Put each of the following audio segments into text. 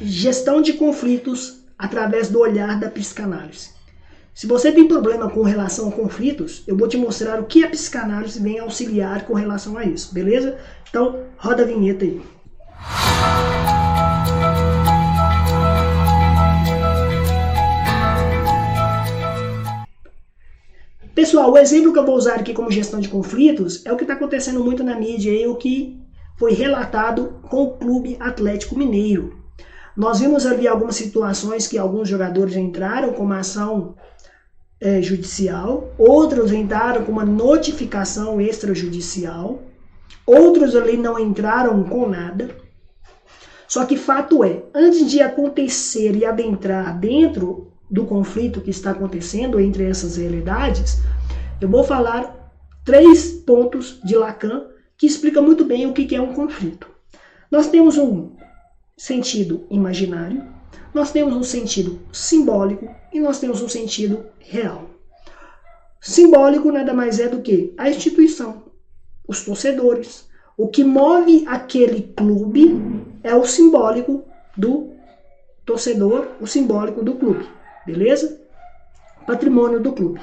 gestão de conflitos através do olhar da psicanálise. Se você tem problema com relação a conflitos, eu vou te mostrar o que a psicanálise vem auxiliar com relação a isso, beleza? Então, roda a vinheta aí. Pessoal, o exemplo que eu vou usar aqui como gestão de conflitos é o que está acontecendo muito na mídia e o que foi relatado com o Clube Atlético Mineiro. Nós vimos ali algumas situações que alguns jogadores entraram com uma ação judicial, outros entraram com uma notificação extrajudicial, outros ali não entraram com nada. Só que fato é, antes de acontecer e adentrar dentro do conflito que está acontecendo entre essas realidades, eu vou falar 3 pontos de Lacan que explicam muito bem o que é um conflito. Nós temos um sentido imaginário, nós temos um sentido simbólico e nós temos um sentido real. Simbólico nada mais é do que a instituição, os torcedores. O que move aquele clube é o simbólico do torcedor, o simbólico do clube. Beleza? Patrimônio do clube.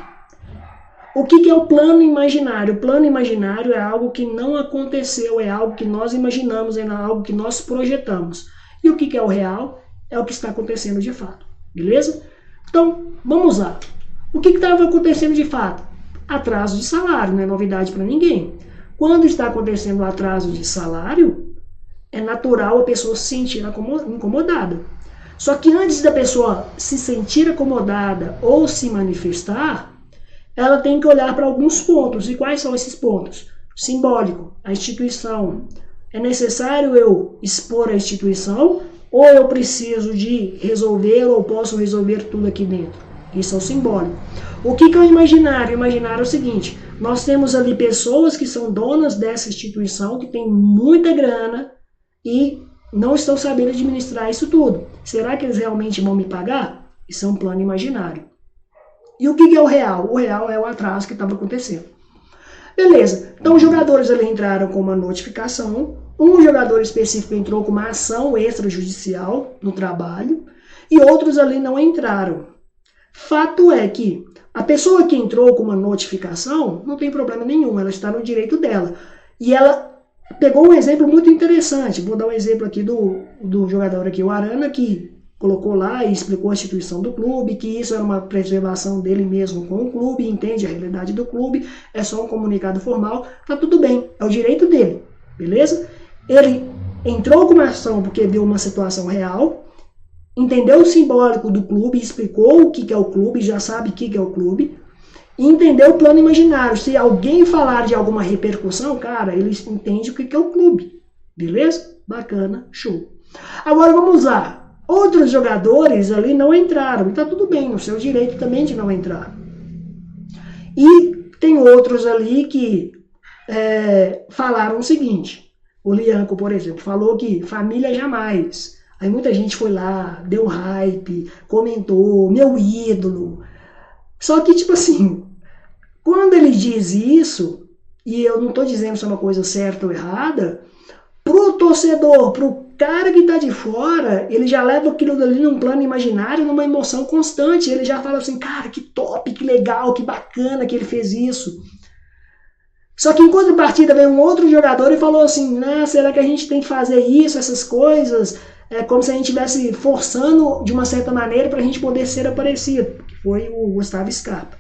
O que é o plano imaginário? O plano imaginário é algo que não aconteceu, é algo que nós imaginamos, é algo que nós projetamos. E o que é o real? É o que está acontecendo de fato. Beleza? Então, vamos lá. O que estava acontecendo de fato? Atraso de salário, não é novidade para ninguém. Quando está acontecendo o atraso de salário, é natural a pessoa se sentir incomodada. Só que antes da pessoa se sentir acomodada ou se manifestar, ela tem que olhar para alguns pontos. E quais são esses pontos? Simbólico, a instituição. É necessário eu expor a instituição ou eu preciso de resolver ou posso resolver tudo aqui dentro? Isso é o simbólico. O que é o imaginário? O imaginário é o seguinte, nós temos ali pessoas que são donas dessa instituição, que têm muita grana e não estão sabendo administrar isso tudo. Será que eles realmente vão me pagar? Isso é um plano imaginário. E o que é o real? O real é o atraso que estava acontecendo. Beleza, então os jogadores ali entraram com uma notificação, um jogador específico entrou com uma ação extrajudicial no trabalho e outros ali não entraram. Fato é que a pessoa que entrou com uma notificação não tem problema nenhum, ela está no direito dela. E ela pegou um exemplo muito interessante, vou dar um exemplo aqui do jogador aqui, o Arana, que colocou lá e explicou a instituição do clube, que isso era uma preservação dele mesmo com o clube, entende a realidade do clube, é só um comunicado formal, tá tudo bem, é o direito dele, beleza? Ele entrou com uma ação porque viu uma situação real, entendeu o simbólico do clube, explicou o que é o clube, já sabe o que é o clube, e entendeu o plano imaginário. Se alguém falar de alguma repercussão, cara, ele entende o que é o clube, beleza? Bacana, show. Agora vamos lá. Outros jogadores ali não entraram, e tá tudo bem, no seu direito também de não entrar. E tem outros ali que falaram o seguinte, o Lianco, por exemplo, falou que família jamais. Aí muita gente foi lá, deu hype, comentou, meu ídolo. Só que, tipo assim, quando ele diz isso, e eu não tô dizendo se é uma coisa certa ou errada, pro torcedor, pro cara que tá de fora, ele já leva aquilo dali num plano imaginário, numa emoção constante. Ele já fala assim, cara, que top, que legal, que bacana que ele fez isso. Só que em contrapartida veio um outro jogador e falou assim, né, será que a gente tem que fazer isso, essas coisas? É como se a gente estivesse forçando de uma certa maneira para a gente poder ser aparecido, que foi o Gustavo Scarpa.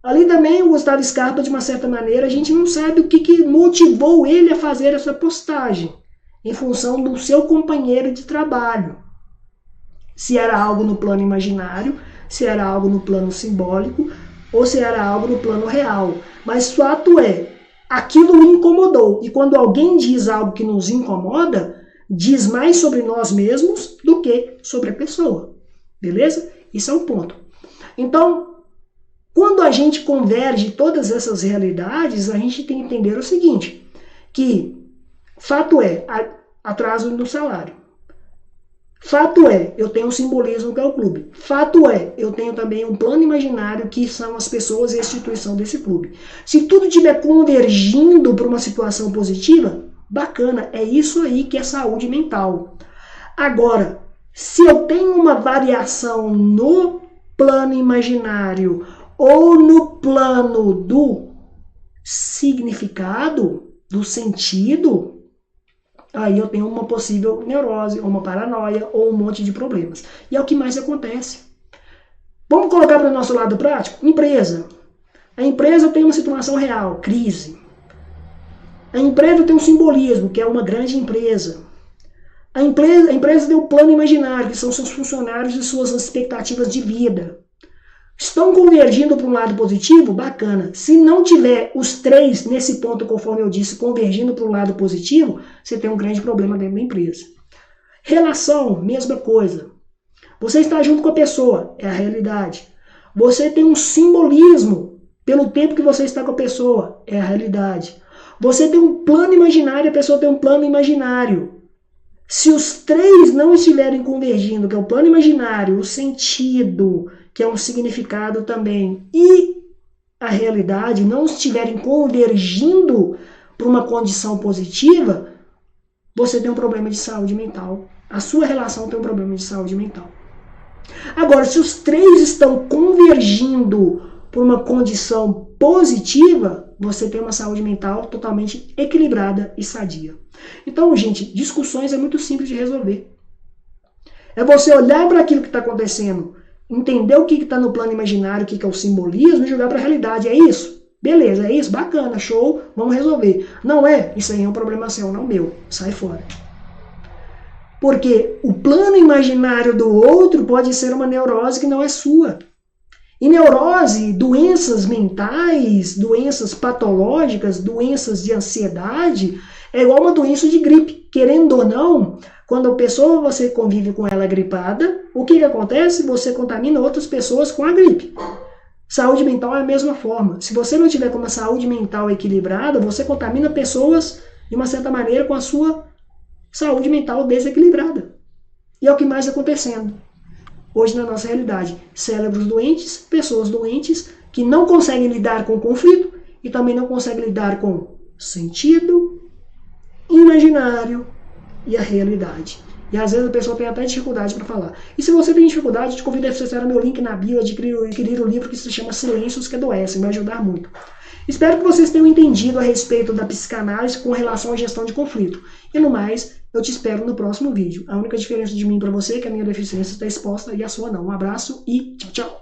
Ali também o Gustavo Scarpa, de uma certa maneira, a gente não sabe o que motivou ele a fazer essa postagem, em função do seu companheiro de trabalho. Se era algo no plano imaginário, se era algo no plano simbólico, ou se era algo no plano real. Mas o fato é, aquilo me incomodou. E quando alguém diz algo que nos incomoda, diz mais sobre nós mesmos do que sobre a pessoa. Beleza? Isso é um ponto. Então, quando a gente converge todas essas realidades, a gente tem que entender o seguinte, que fato é, atraso no salário. Fato é, eu tenho um simbolismo que é o clube. Fato é, eu tenho também um plano imaginário que são as pessoas e a instituição desse clube. Se tudo estiver convergindo para uma situação positiva, bacana, é isso aí que é saúde mental. Agora, se eu tenho uma variação no plano imaginário ou no plano do significado, do sentido, aí eu tenho uma possível neurose, ou uma paranoia, ou um monte de problemas. E é o que mais acontece. Vamos colocar para o nosso lado prático? Empresa. A empresa tem uma situação real, crise. A empresa tem um simbolismo, que é uma grande empresa. A empresa tem um plano imaginário, que são seus funcionários e suas expectativas de vida. Estão convergindo para um lado positivo? Bacana. Se não tiver os três nesse ponto, conforme eu disse, convergindo para o lado positivo, você tem um grande problema dentro da empresa. Relação, mesma coisa. Você está junto com a pessoa, é a realidade. Você tem um simbolismo pelo tempo que você está com a pessoa, é a realidade. Você tem um plano imaginário, a pessoa tem um plano imaginário. Se os três não estiverem convergindo, que é o plano imaginário, o sentido, que é um significado também, e a realidade não estiverem convergindo para uma condição positiva, você tem um problema de saúde mental. A sua relação tem um problema de saúde mental. Agora, se os três estão convergindo para uma condição positiva, você tem uma saúde mental totalmente equilibrada e sadia. Então, gente, discussões é muito simples de resolver. É você olhar para aquilo que está acontecendo, entender o que está no plano imaginário, o que é o simbolismo, e jogar para a realidade. É isso? Beleza, é isso? Bacana, show, vamos resolver. Não é? Isso aí é um problema seu, não meu. Sai fora. Porque o plano imaginário do outro pode ser uma neurose que não é sua. E neurose, doenças mentais, doenças patológicas, doenças de ansiedade, é igual uma doença de gripe. Querendo ou não, quando a pessoa você convive com ela gripada, o que acontece? Você contamina outras pessoas com a gripe. Saúde mental é a mesma forma. Se você não tiver com uma saúde mental equilibrada, você contamina pessoas, de uma certa maneira, com a sua saúde mental desequilibrada. E é o que mais está acontecendo hoje na nossa realidade. Cérebros doentes, pessoas doentes, que não conseguem lidar com o conflito e também não conseguem lidar com sentido, imaginário e a realidade. E às vezes a pessoa tem até dificuldade para falar. E se você tem dificuldade, eu te convido a acessar o meu link na bio, adquirir o livro que se chama Silêncios que Adoecem, vai ajudar muito. Espero que vocês tenham entendido a respeito da psicanálise com relação à gestão de conflito. E no mais, eu te espero no próximo vídeo. A única diferença de mim para você é que a minha deficiência está exposta e a sua não. Um abraço e tchau, tchau.